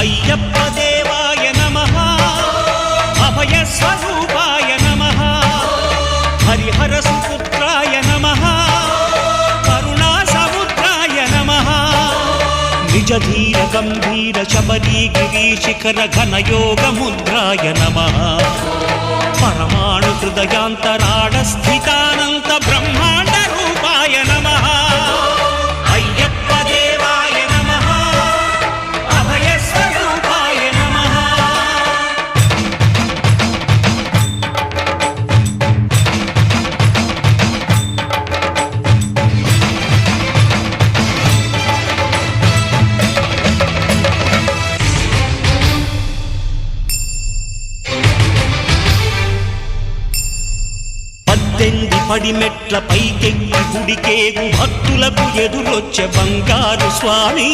అయ్యప్ప దేవాయ నమః అభయ స్వరూపాయ నమః హరిహర సుపుత్రాయ నమః కరుణా సముద్రాయ నమః నిజ ధీర గంభీర శబరీ గిరి శిఖర ఘన యోగ ముద్రాయ నమః పరమాణు హృదయాంతరాళ స్థితానంత బ్రహ్మాండ రూపాయ నమః అయ్యప్ప దేవాయ నమః అభయ స్వరూపాయ నమః పద్దెంది పడిమెట్ల పైకెక్కి గుడికేగు భక్తులకు ఎదురొచ్చే బంగారు స్వామి